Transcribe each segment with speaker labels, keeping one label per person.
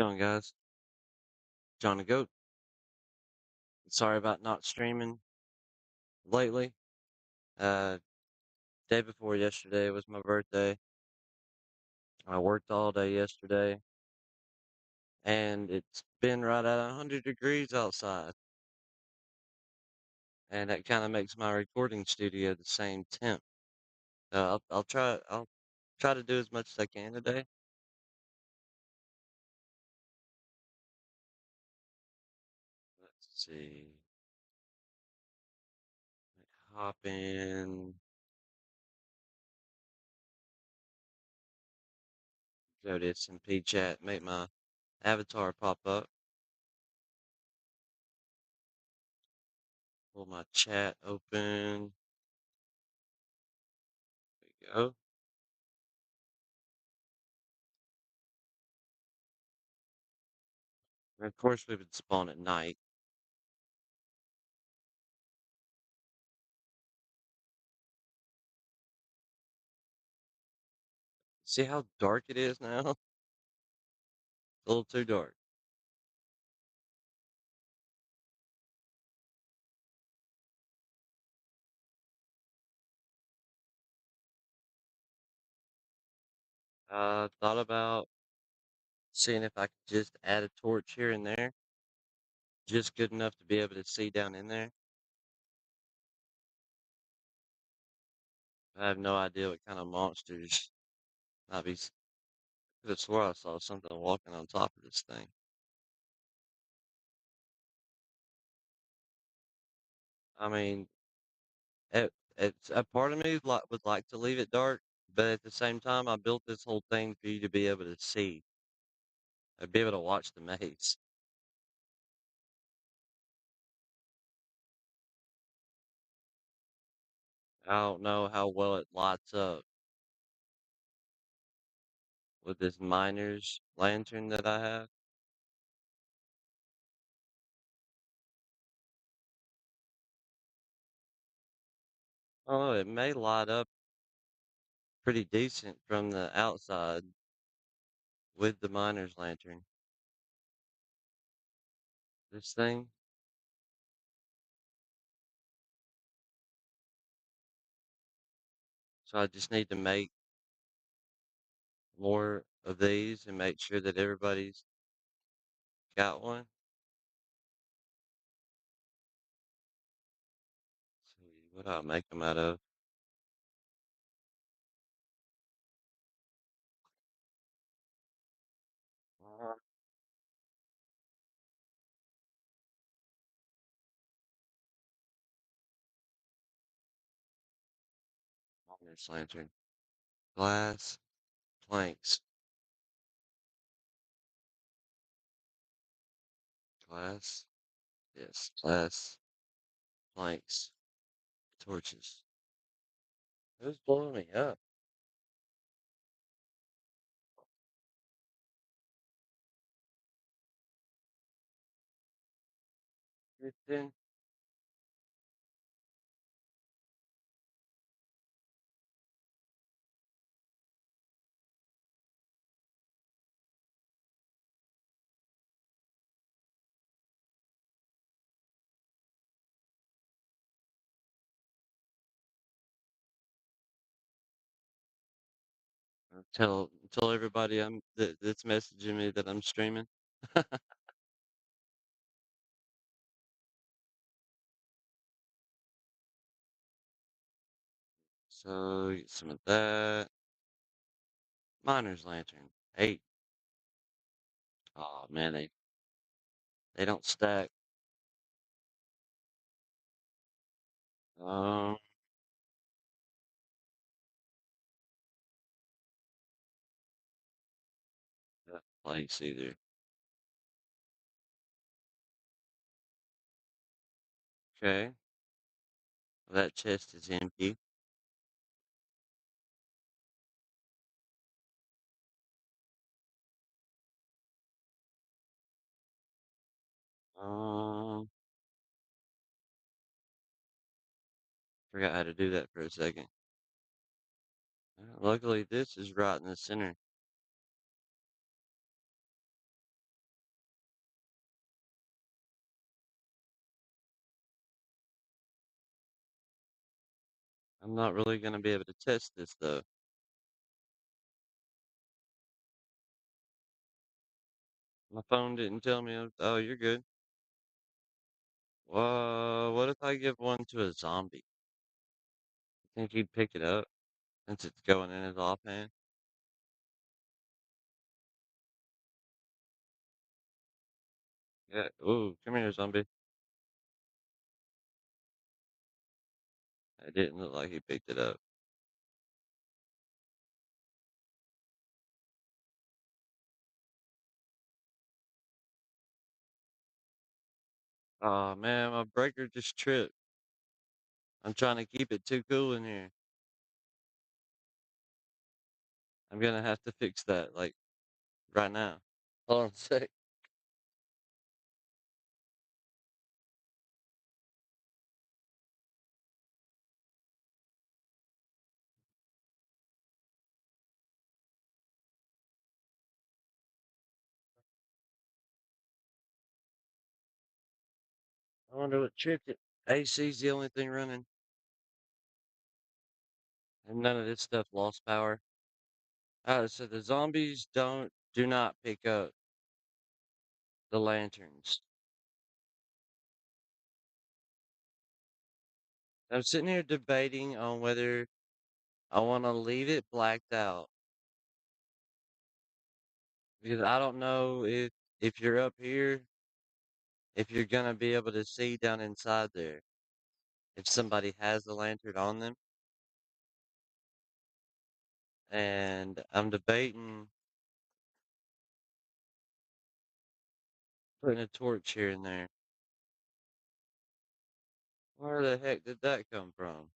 Speaker 1: Going, guys? John the Goat. Sorry about not streaming lately. Uh, Day before yesterday was my birthday. I worked all day yesterday, and it's been right at 100 degrees outside, and that kind of makes my recording studio the same temp. I'll try to do as much as I can today. Let's see. Hop in, go to SMP chat, make my avatar pop up, pull my chat open. There we go. And of course, we would spawn at night. See how dark it is now? A little too dark. Thought about seeing if I could just add a torch here and there, just good enough to be able to see down in there. I have no idea what kind of monsters might be. Could have swore I saw something walking on top of this thing. I mean, it's a part of me would like to leave it dark, but at the same time, I built this whole thing for you to be able to see, be able to watch the maze. I don't know how well it lights up with this miner's lantern that I have. Oh, it may light up pretty decent from the outside with the miner's lantern. This thing, so I just need to make more of these and make sure that everybody's got one. Let's see, what do I make them out of? Uh, Miner's lantern. Glass, planks, glass, yes, glass, planks, torches. Who's blowing me up? Kristen? Tell everybody that's messaging me that I'm streaming. So get some of that. Miner's lantern. 8. Oh man, they don't stack. Um, that place either. Okay, that chest is empty. Um, Forgot how to do that for a second. Luckily, this is right in the center. I'm not really gonna be able to test this though. My phone didn't tell me. Oh, you're good. What if I give one to a zombie? Think he'd pick it up since it's going in his offhand? Yeah. Ooh, come here, zombie. It didn't look like he picked it up. Oh man, my breaker just tripped. I'm trying to keep it too cool in here. I'm gonna have to fix that, like, right now. Hold on a sec. I wonder what tripped it. AC's the only thing running, and none of this stuff lost power. So the zombies do not pick up the lanterns. I'm sitting here debating on whether I want to leave it blacked out because I don't know if you're up here, if you're gonna be able to see down inside there if somebody has the lantern on them. And I'm debating putting a torch here and there. Where the heck did that come from?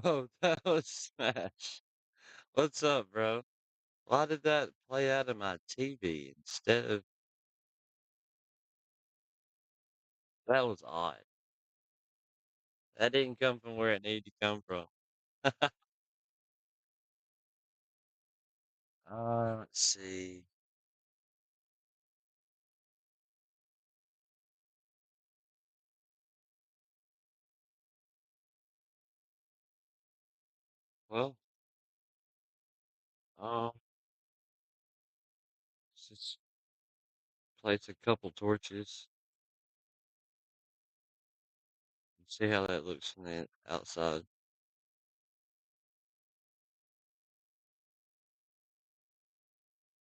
Speaker 1: Oh, that was Smash. What's up, bro? Why did that play out of my TV instead of that was odd. That didn't come from where it needed to come from. Let's see. Well, um, let's just place a couple torches and see how that looks from the outside.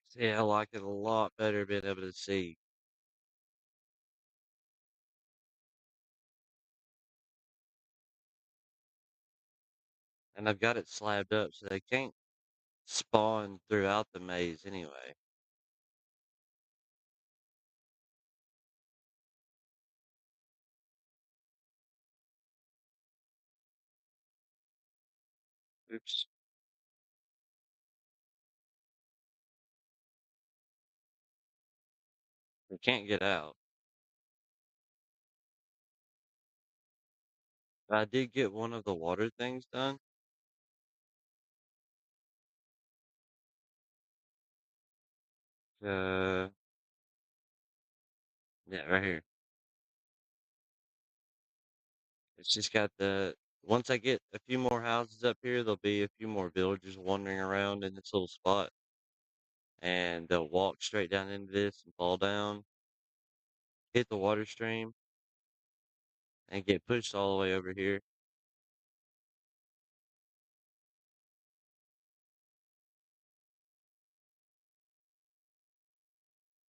Speaker 1: See, I like it a lot better being able to see. And I've got it slabbed up so they can't spawn throughout the maze anyway. Oops. They can't get out. But I did get one of the water things done. Uh, yeah, right here. It's just got the once I get a few more houses up here, there'll be a few more villagers wandering around in this little spot, and they'll walk straight down into this and fall down, hit the water stream, and get pushed all the way over here.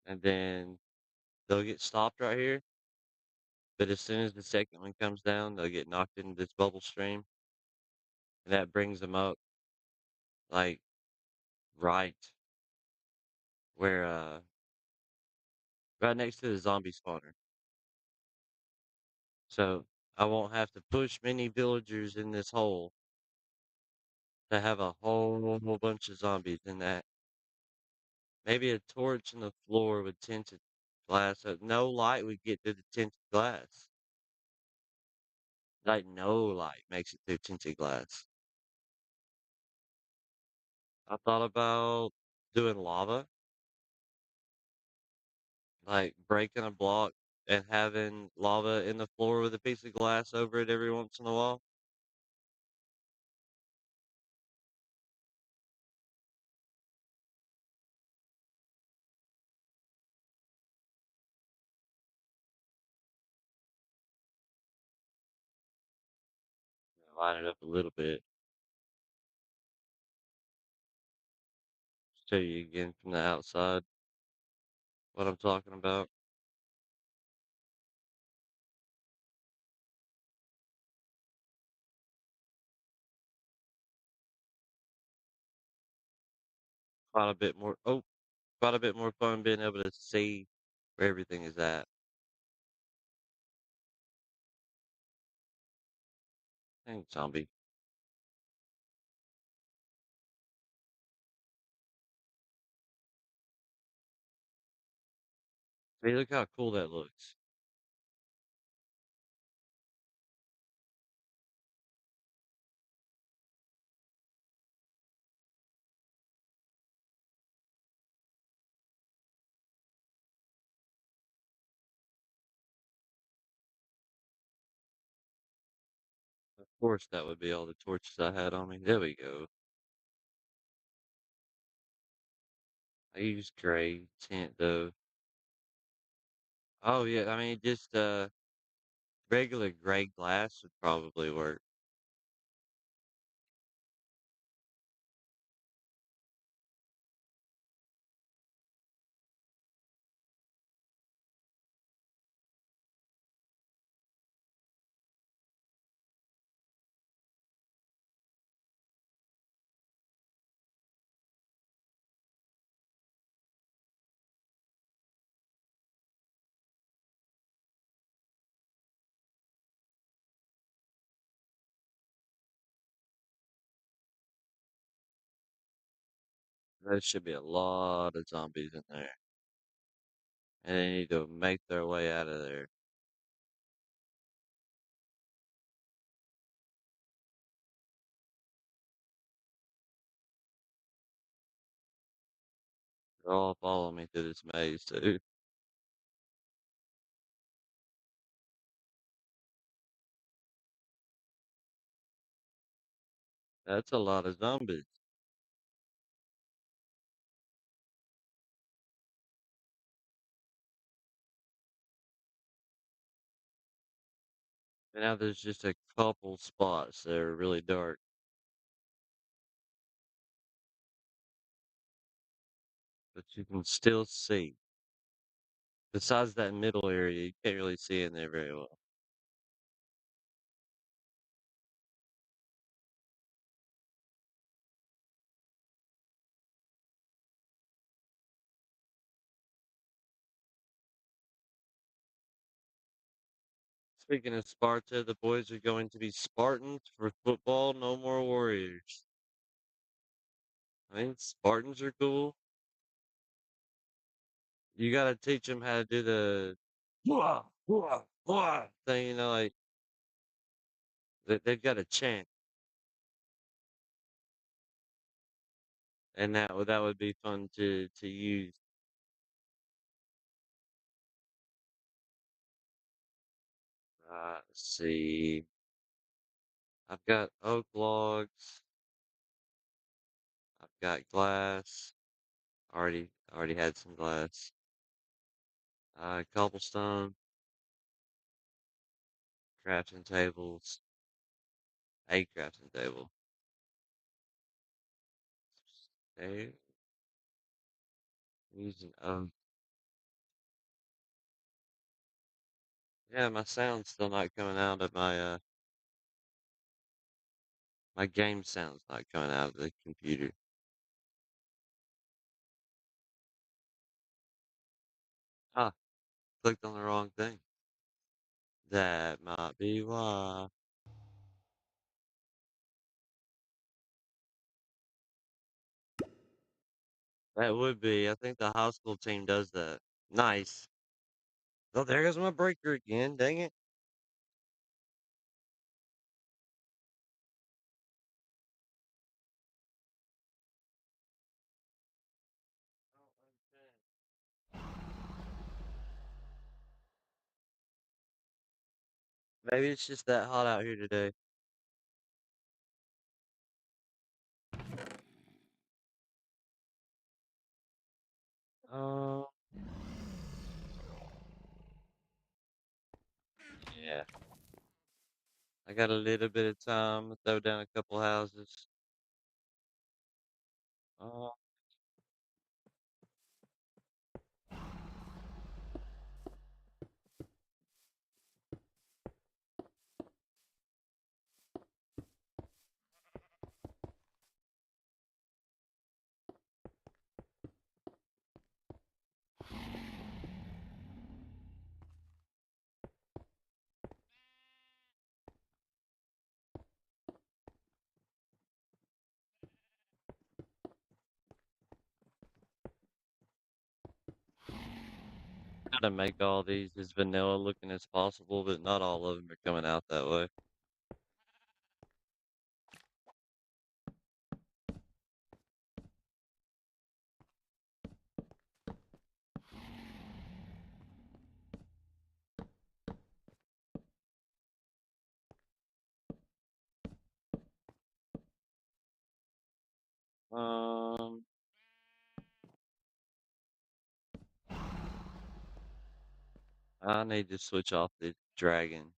Speaker 1: And then they'll get stopped right here. But as soon as the second one comes down, they'll get knocked into this bubble stream, and that brings them up like right where right next to the zombie spawner. So I won't have to push many villagers in this hole to have a whole bunch of zombies in that. Maybe a torch in the floor with tinted glass, so no light would get through the tinted glass. Like no light makes it through tinted glass. I thought about doing lava, like breaking a block and having lava in the floor with a piece of glass over it every once in a while. Line it up a little bit. Show you again from the outside what I'm talking about. Quite a bit more. Oh, quite a bit more fun being able to see where everything is at. Dang zombie. Hey, look how cool that looks. Of course, that would be all the torches I had on me. There we go. I used gray tint though. Oh yeah, I mean just regular gray glass would probably work. There should be a lot of zombies in there. And they need to make their way out of there. They're all following me through this maze too. That's a lot of zombies. And now there's just a couple spots that are really dark, but you can still see. Besides that middle area, you can't really see in there very well. Speaking of Sparta, the boys are going to be Spartans for football, no more Warriors. I mean, Spartans are cool. You got to teach them how to do the "Wah, wah, wah" thing, like they've got a chant, and that would be fun to use. Let's see. I've got oak logs. I've got glass. Already had some glass. Cobblestone, crafting tables, a crafting table. There, using yeah, my sound's still not coming out of my game sound's not coming out of the computer. Ah, clicked on the wrong thing. That might be why. That would be. I think the high school team does that. Nice. Oh, there goes my breaker again. Dang it. Maybe it's just that hot out here today. Um, yeah. I got a little bit of time to throw down a couple houses. Uh, try to make all these as vanilla looking as possible, but not all of them are coming out that way. Um, I need to switch off the dragon.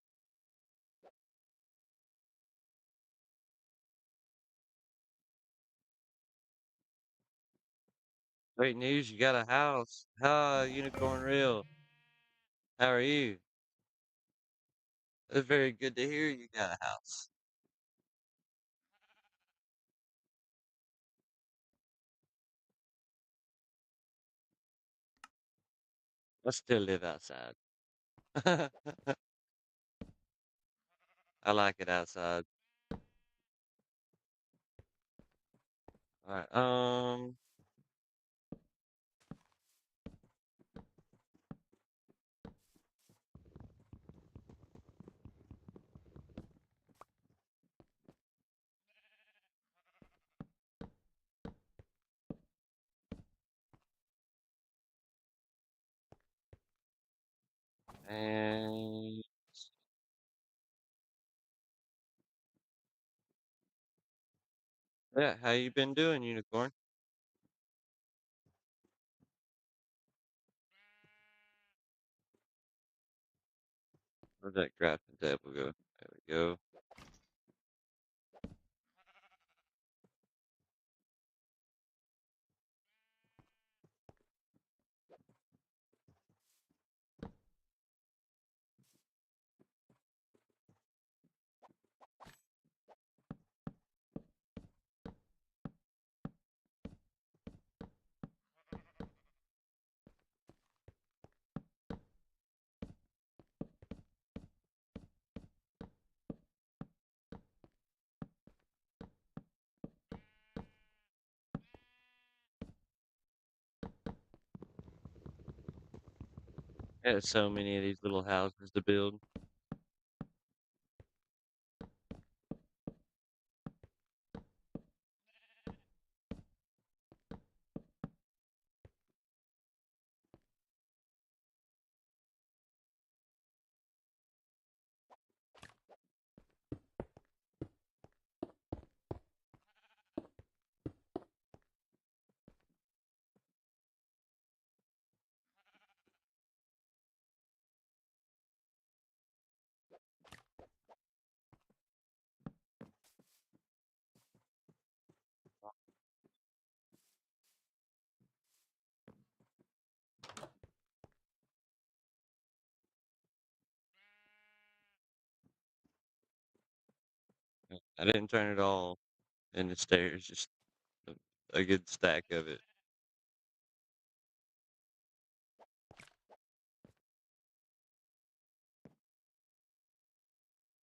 Speaker 1: Great news, you got a house. Hi, Unicorn Real. How are you? It's very good to hear you got a house. I still live outside. I like it outside. Alright, and yeah, how you been doing, Unicorn? Where'd that crafting table go? There we go. Yeah, so many of these little houses to build. I didn't turn it all in the stairs, just a, a good stack of it.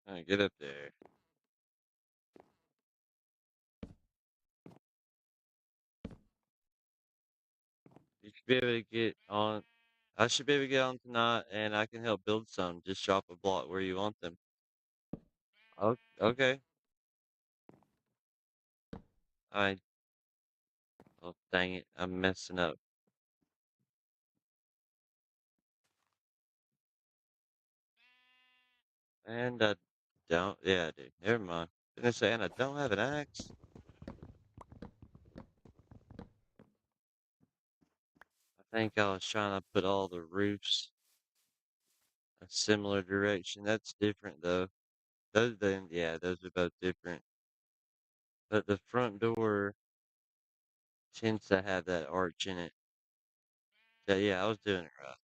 Speaker 1: Alright, get up there. You should be able to get on. I should be able to get on tonight, and I can help build some. Just drop a block where you want them. Okay. I. Oh, dang it. I'm messing up. And I don't. Yeah, I do. Never mind. Gonna say, and I don't have an axe. I think I was trying to put all the roofs a similar direction. That's different though. Those then, yeah, those are both different. But the front door tends to have that arch in it. Yeah, yeah, I was doing it right.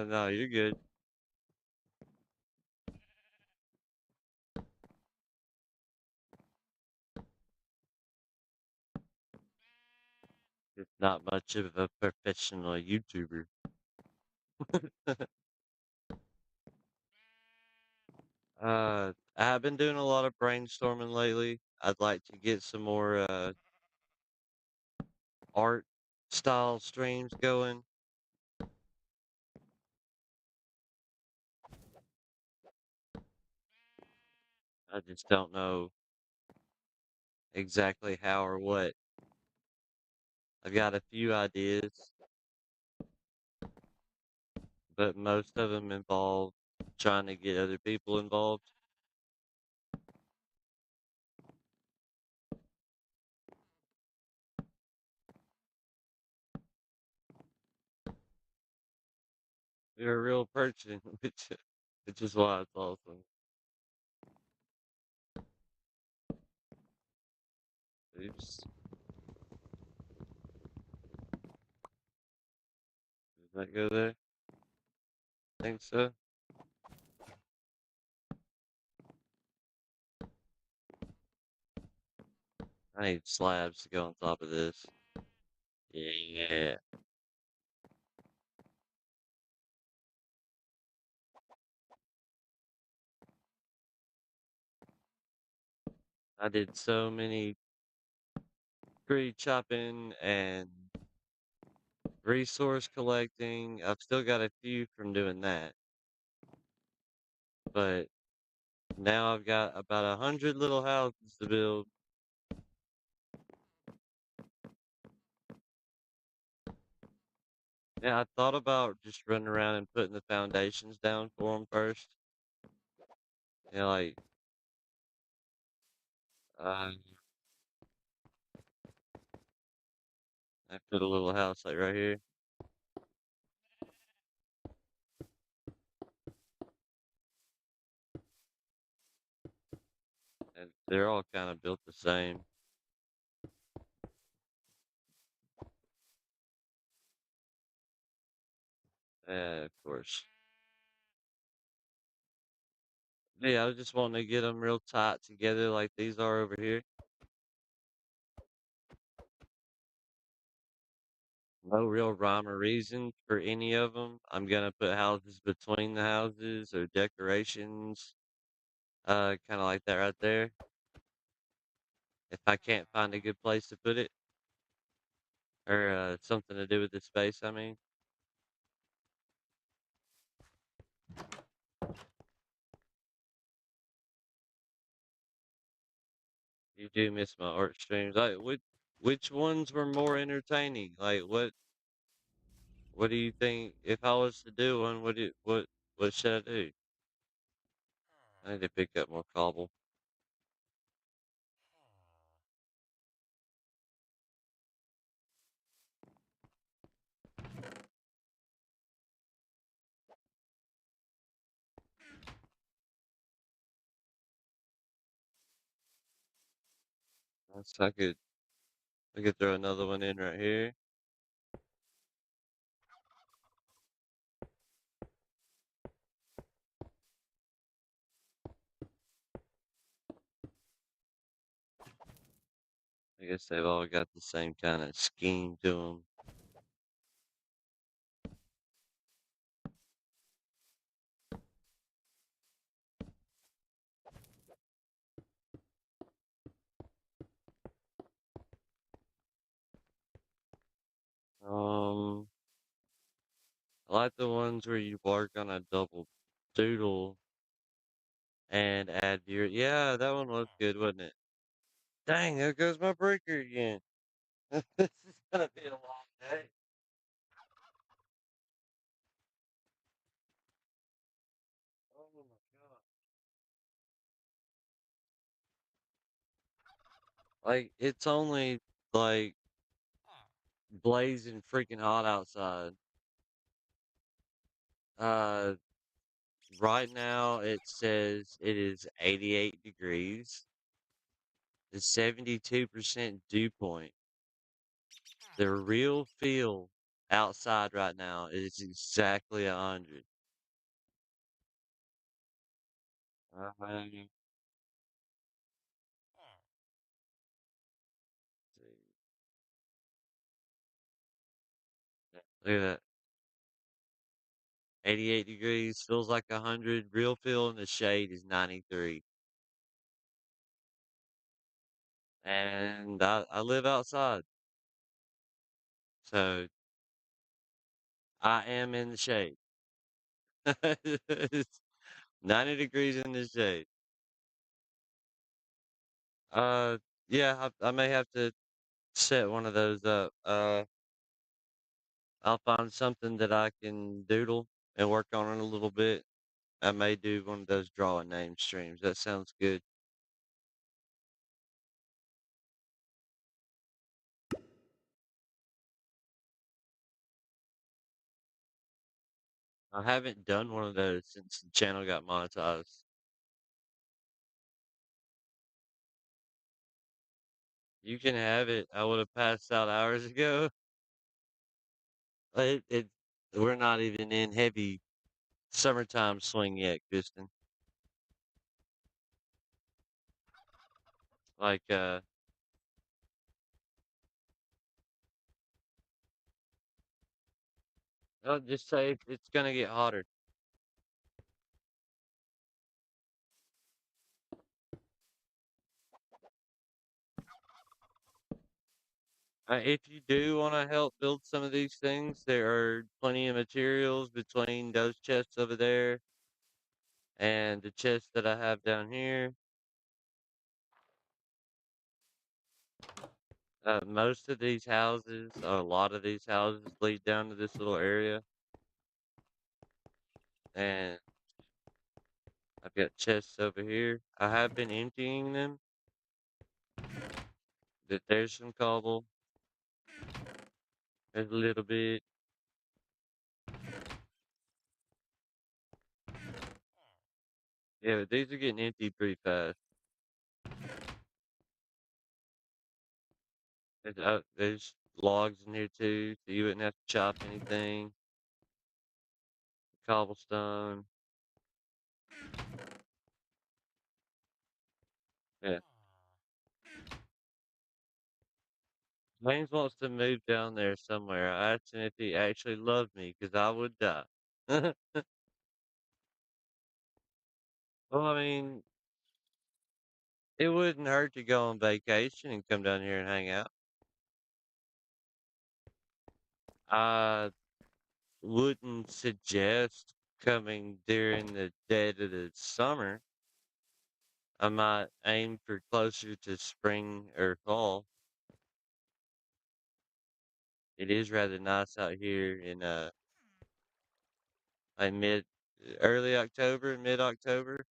Speaker 1: No, you're good. It's not much of a professional YouTuber. I've been doing a lot of brainstorming lately. I'd like to get some more art style streams going. I just don't know exactly how or what. I've got a few ideas, but most of them involve trying to get other people involved. You're a real person, which is why it's awesome. Oops. Did that go there? Think so. I need slabs to go on top of this. Yeah. I did so many tree chopping and resource collecting. I've still got a few from doing that, but now I've got about 100 little houses to build. Yeah, I thought about just running around and putting the foundations down for them first. You know, like, uh, I put a little house like right here, and they're all kind of built the same. Of course. Yeah, I was just wanting to get them real tight together like these are over here. No real rhyme or reason for any of them. I'm gonna put houses between the houses or decorations, kind of like that right there. If I can't find a good place to put it, or something to do with the space, I mean. You do miss my art streams. Like, which ones were more entertaining? Like, what do you think? If I was to do one, what should I do? I need to pick up more cobble. I could throw another one in right here. I guess they've all got the same kind of scheme to them. like the ones where you work on a double doodle and add your, yeah, that one was good, wasn't it? Dang, there goes my breaker again. This is gonna be a long day. Oh my god. Like, it's only like blazing freaking hot outside. Uh, right now it says it is 88 degrees. The 72% dew point. The real feel outside right now is exactly 100. See. Look at that. 88 degrees, feels like 100. Real feel in the shade is 93. And I live outside, so I am in the shade. It's 90 degrees in the shade. Uh, yeah, I may have to set one of those up. I'll find something that I can doodle and work on it a little bit. I may do one of those draw a name streams. That sounds good. I haven't done one of those since the channel got monetized. You can have it. I would have passed out hours ago. It we're not even in heavy summertime swing yet, Kristen. Like I'll just say it's gonna get hotter. If you do want to help build some of these things, there are plenty of materials between those chests over there and the chest that I have down here. Most of these houses, a lot of these houses lead down to this little area. And I've got chests over here. I have been emptying them. There's some cobble. There's a little bit. Yeah, but these are getting empty pretty fast. There's logs in here too, so you wouldn't have to chop anything. Cobblestone. Yeah. James wants to move down there somewhere. I asked him if he actually loved me, because I would die. Well, I mean, it wouldn't hurt to go on vacation and come down here and hang out. I wouldn't suggest coming during the dead of the summer. I might aim for closer to spring or fall. It is rather nice out here in like early October, mid October.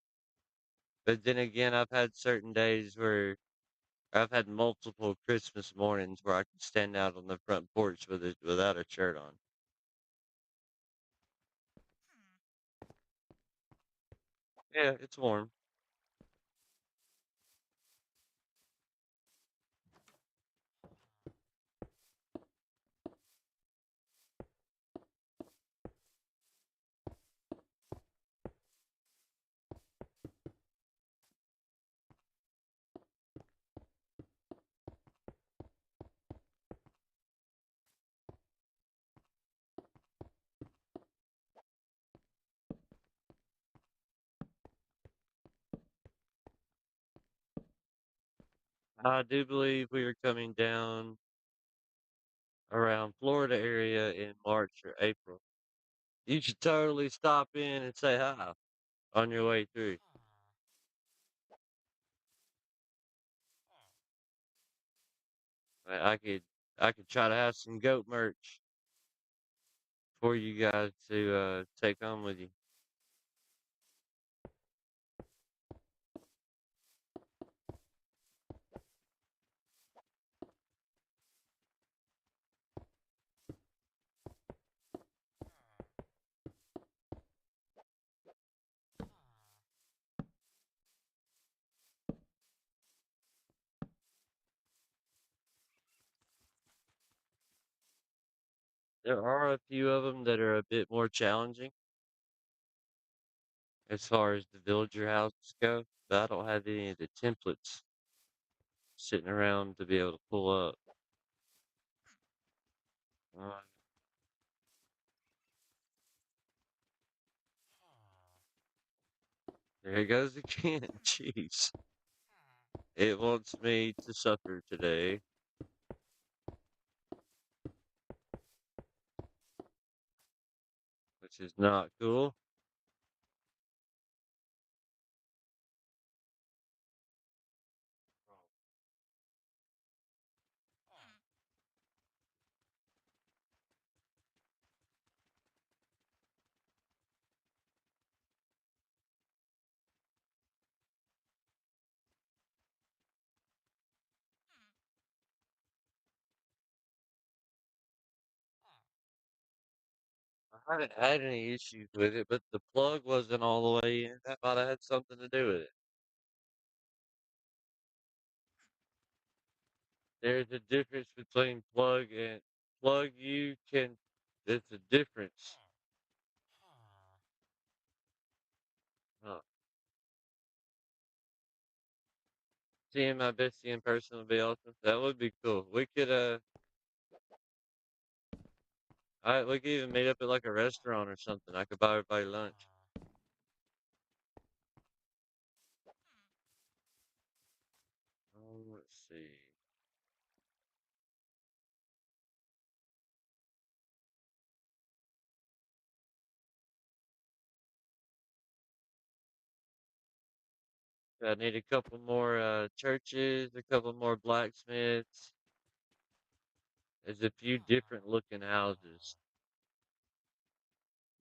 Speaker 1: But then again, I've had certain days where I've had multiple Christmas mornings where I can stand out on the front porch without a shirt on. Yeah, it's warm. I do believe we are coming down around Florida area in March or April. You should totally stop in and say hi on your way through. I I could try to have some goat merch for you guys to take home with you. There are a few of them that are a bit more challenging as far as the villager houses go, but I don't have any of the templates sitting around to be able to pull up. Uh, there it goes again. Jeez. It wants me to suffer today, which is not cool. I haven't had any issues with it, but the plug wasn't all the way in. That might have had something to do with it. There's a difference between plug and plug. You can, there's a difference. Huh. Seeing my bestie in person would be awesome. That would be cool. We could, we could even meet up at like a restaurant or something. I could buy everybody lunch. Let's see. I need a couple more churches, a couple more blacksmiths. There's a few different looking houses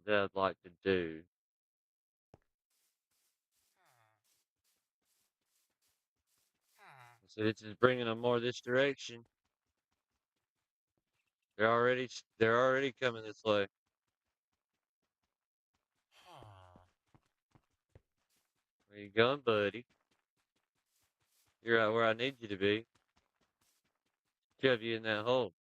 Speaker 1: that I'd like to do. So this is bringing them more this direction. They're already coming this way. Where you going, buddy? You're out where I need you to be. Shove you in that hole.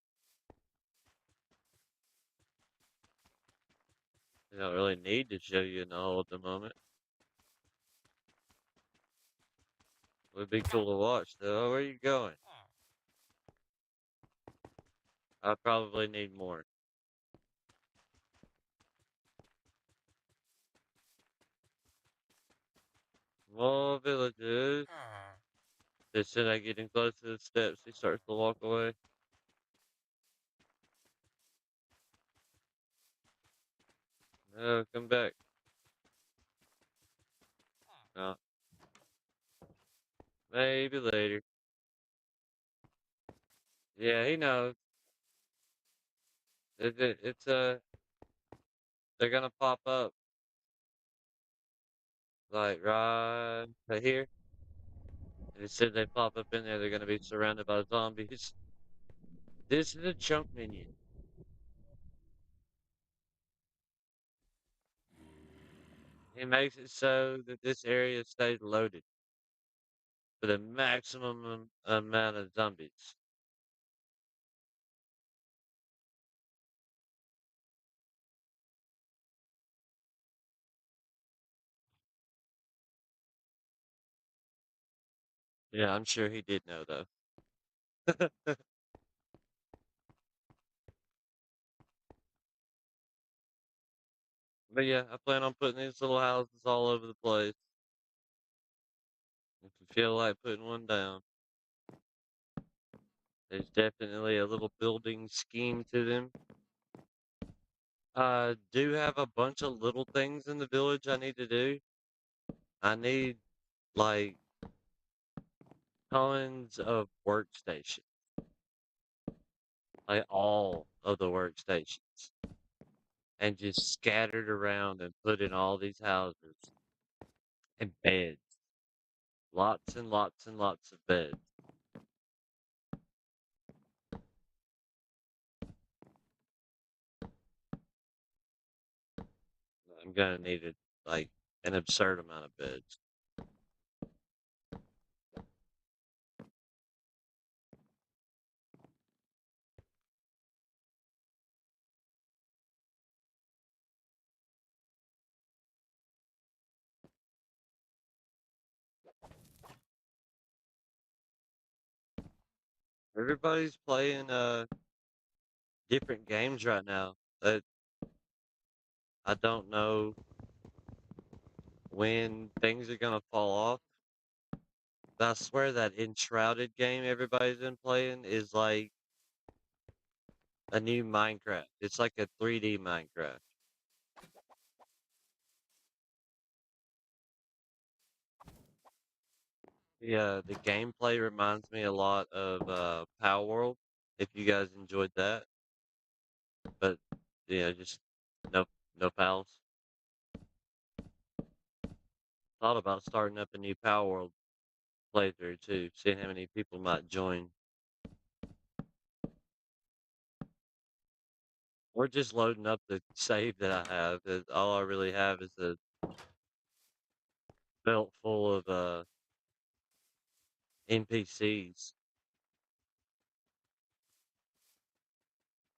Speaker 1: I don't really need to shove you in the hole at the moment. Would be cool to watch though. Where you going? I probably need more. More villages. As soon as I get in close to the steps, he starts to walk away. No, come back. No, maybe later. Yeah, he knows. They're gonna pop up like right here. And as soon as they pop up in there, they're gonna be surrounded by zombies. This is a chunk minion. It makes it so that this area stays loaded for the maximum amount of zombies. Yeah, I'm sure he did know though. But yeah, I plan on putting these little houses all over the place. If you feel like putting one down, there's definitely a little building scheme to them. I do have a bunch of little things in the village I need to do. I need like tons of workstations, like all of the workstations, and just scattered around and put in all these houses and beds. Lots and lots and lots of beds. I'm gonna need it like an absurd amount of beds. Everybody's playing different games right now. I don't know when things are gonna fall off. But I swear that Enshrouded game everybody's been playing is like a new Minecraft. It's like a 3D Minecraft. Yeah, the gameplay reminds me a lot of Power World, if you guys enjoyed that. But yeah, just no no pals. Thought about starting up a new Power World playthrough too, seeing how many people might join. Or just loading up the save that I have. All I really have is a belt full of NPCs.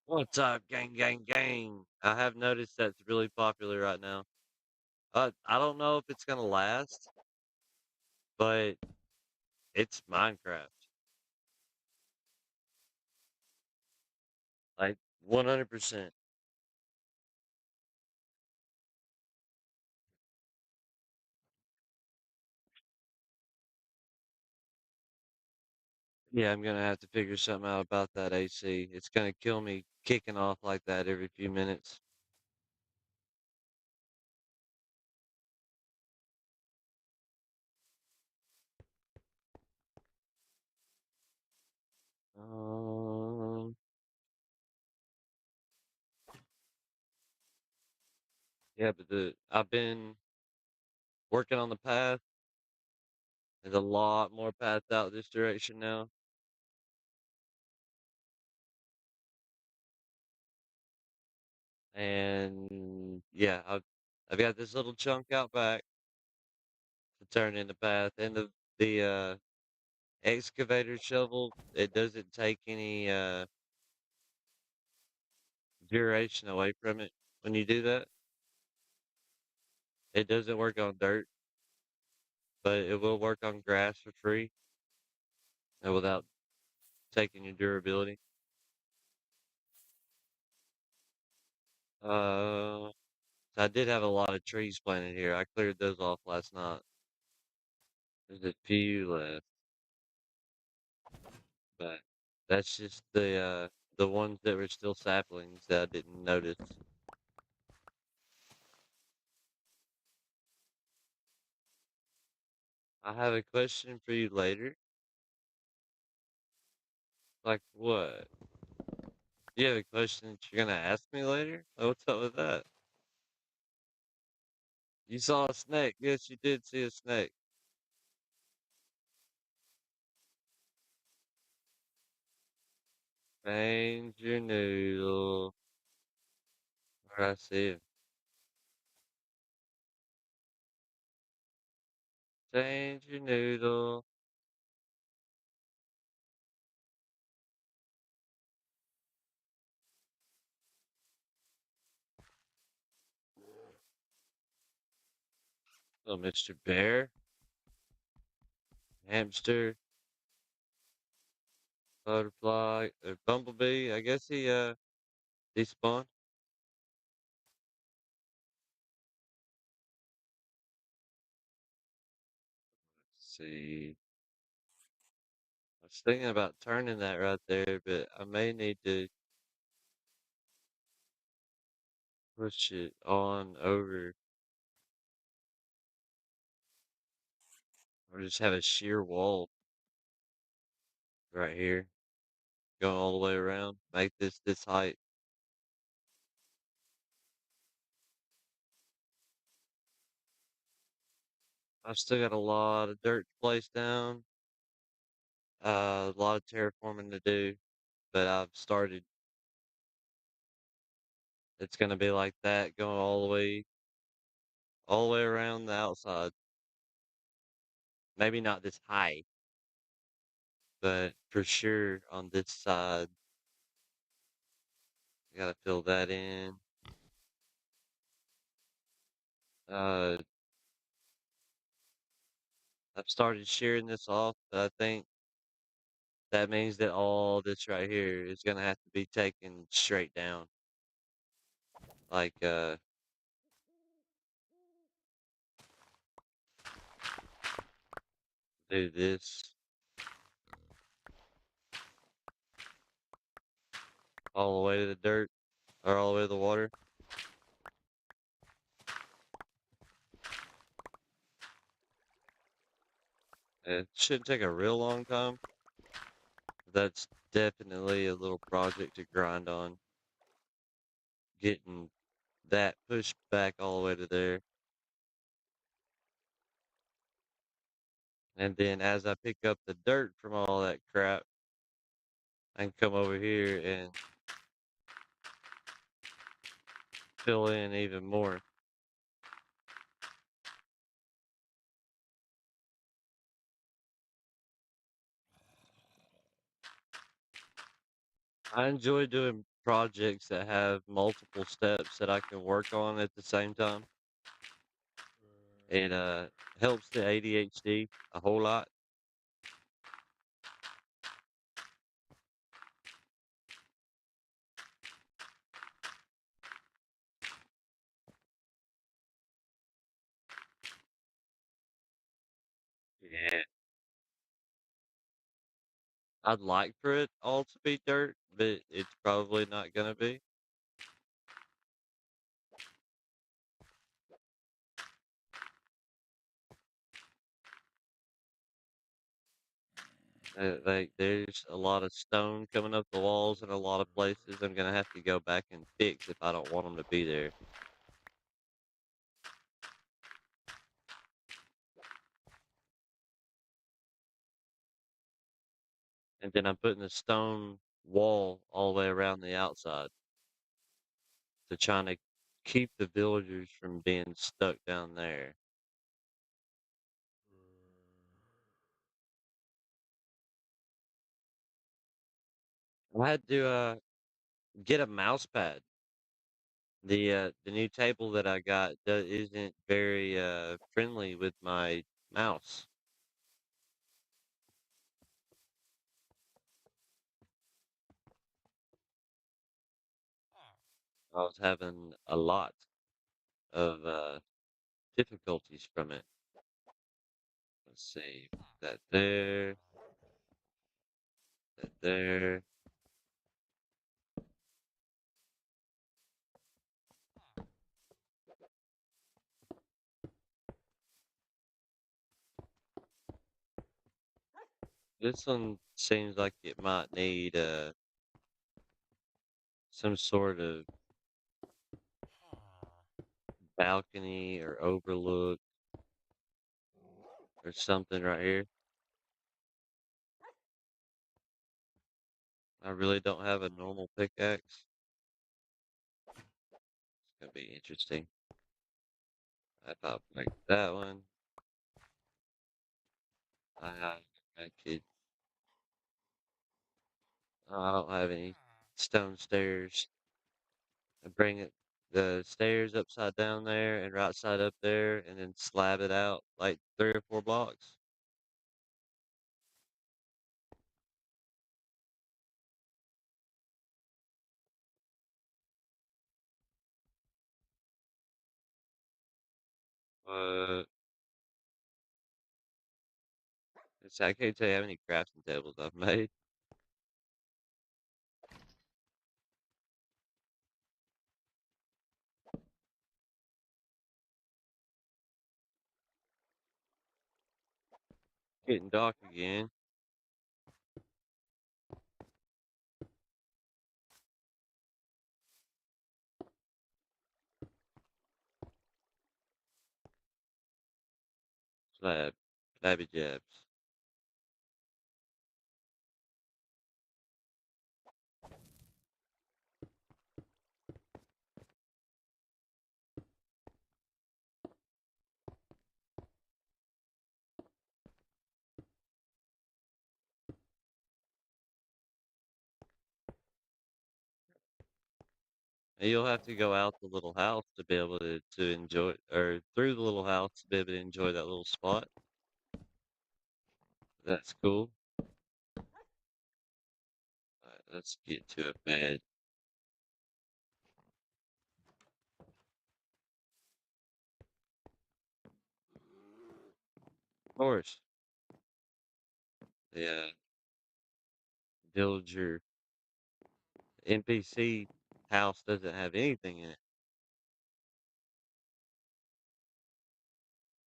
Speaker 1: What's up, gang, gang, gang? I have noticed that's really popular right now. I don't know if it's gonna last, but it's Minecraft. Like 100%. Yeah, I'm gonna have to figure something out about that AC. It's gonna kill me kicking off like that every few minutes. Um, yeah, but I've been working on the path. There's a lot more paths out this direction now. And yeah, I've got this little chunk out back to turn into path. And the excavator shovel, it doesn't take any duration away from it when you do that. It doesn't work on dirt, but it will work on grass for free and without taking your durability. Uh, I did have a lot of trees planted here. I cleared those off last night. There's a few left, but that's just the ones that were still saplings that I didn't notice. I have a question for you later. Like what? You have a question that you're gonna ask me later? What's up with that? You saw a snake. Yes, you did see a snake. Change your noodle. Where I see him. Change your noodle. Oh, Mr. Bear, hamster, butterfly, or bumblebee. I guess he despawned. Let's see. I was thinking about turning that right there, but I may need to push it on over, or just have a sheer wall right here, going all the way around. Make this height. I've still got a lot of dirt to place down, a lot of terraforming to do, but I've started. It's gonna be like that, going all the way around the outside. Maybe not this high, but for sure on this side, I gotta fill that in. Uh, I've started shearing this off, but I think that means that all this right here is gonna have to be taken straight down. Like, do this all the way to the dirt, or all the way to the water. It shouldn't take a real long time. That's definitely a little project to grind on, getting that pushed back all the way to there. And then as I pick up the dirt from all that crap, I can come over here and fill in even more. I enjoy doing projects that have multiple steps that I can work on at the same time. It helps the ADHD a whole lot. Yeah. I'd like for it all to be dirt, but it's probably not gonna be. Like there's a lot of stone coming up the walls in a lot of places. I'm gonna have to go back and fix if I don't want them to be there. And then I'm putting a stone wall all the way around the outside to try to keep the villagers from being stuck down there. I had to get a mouse pad. The new table that I got isn't very friendly with my mouse. I was having a lot of difficulties from it. Let's see, that there, that there. This one seems like it might need some sort of balcony or overlook or something right here. I really don't have a normal pickaxe. It's gonna be interesting. I thought like that one. I I could. I don't have any stone stairs. I bring the stairs upside down there and right side up there, and then slab it out like 3 or 4 blocks. Uh, I can't tell you how many crafting tables I've made. Getting dark again. Slab. Slabby jabs. And you'll have to go out the little house to be able to enjoy, or through the little house to be able to enjoy that little spot. That's cool. Alright, let's get to a bed. Of course. Yeah. Build your NPC house doesn't have anything in it.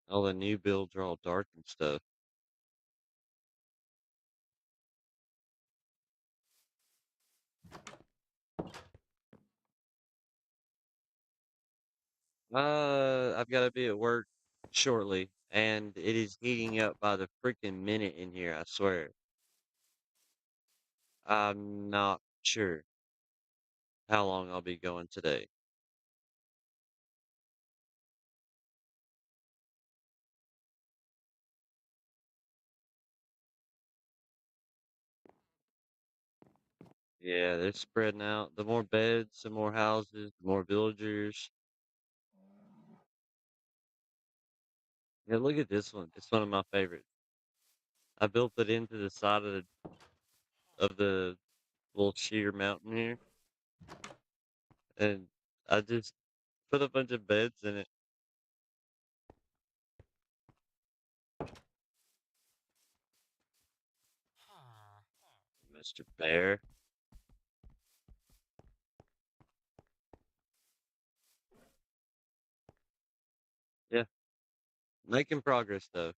Speaker 1: All the new builds are all dark and stuff. I've got to be at work shortly, and it is heating up by the freaking minute in here, I swear. I'm not sure how long I'll be going today. Yeah, they're spreading out. The more beds, the more houses, the more villagers. Yeah, look at this one. It's one of my favorites. I built it into the side of the little sheer mountain here, and I just put a bunch of beds in it. Mr. Bear. Yeah, making progress though.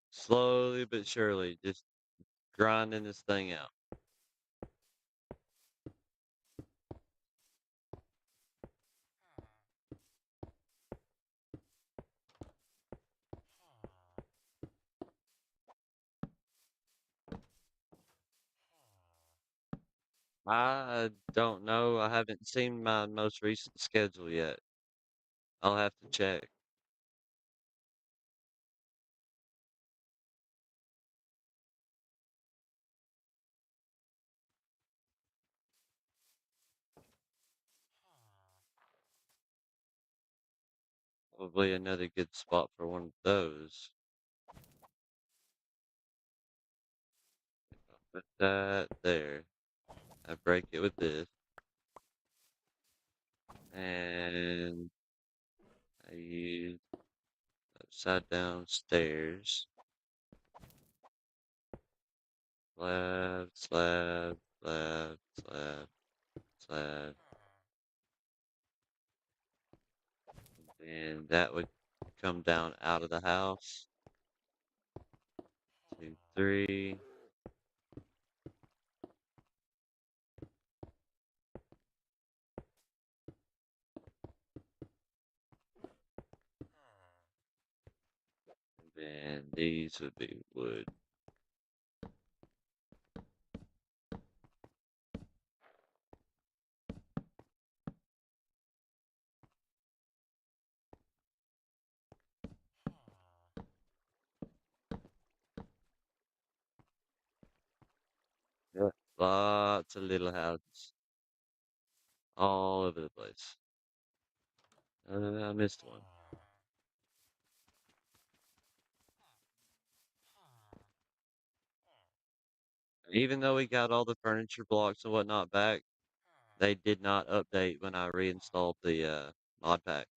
Speaker 1: Slowly but surely, just grinding this thing out. I don't know. I haven't seen my most recent schedule yet. I'll have to check. Probably another good spot for one of those. Put that there. I break it with this. And I use upside down stairs. Slab, slab, slab, slab, slab. And that would come down out of the house. 2, 3. And then these would be wood. Yeah. Lots of little houses all over the place. I missed one. Even though we got all the furniture blocks and whatnot back, they did not update when I reinstalled the mod pack.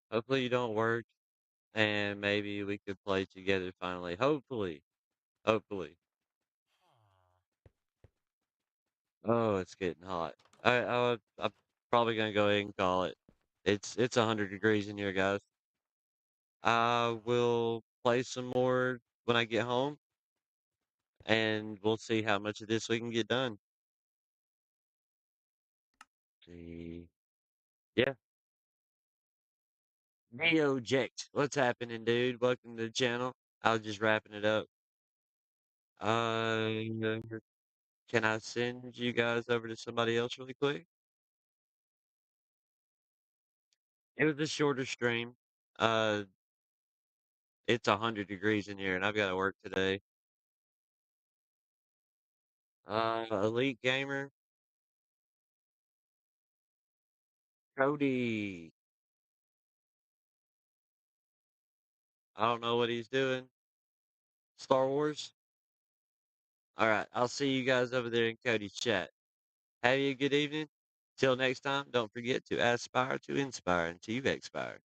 Speaker 1: Hopefully you don't work and maybe we could play together finally. Hopefully. Hopefully. Oh, it's getting hot. I'm probably gonna go ahead and call it. It's 100 degrees in here, guys. I will play some more when I get home, and we'll see how much of this we can get done. See. Yeah. Neoject. What's happening, dude? Welcome to the channel. I was just wrapping it up. Uh, can I send you guys over to somebody else really quick? It was a shorter stream. Uh, it's 100 degrees in here, and I've got to work today. Elite Gamer. Cody. I don't know what he's doing. Star Wars. All right. I'll see you guys over there in Cody's chat. Have you a good evening. Till next time, don't forget to aspire to inspire until you expire.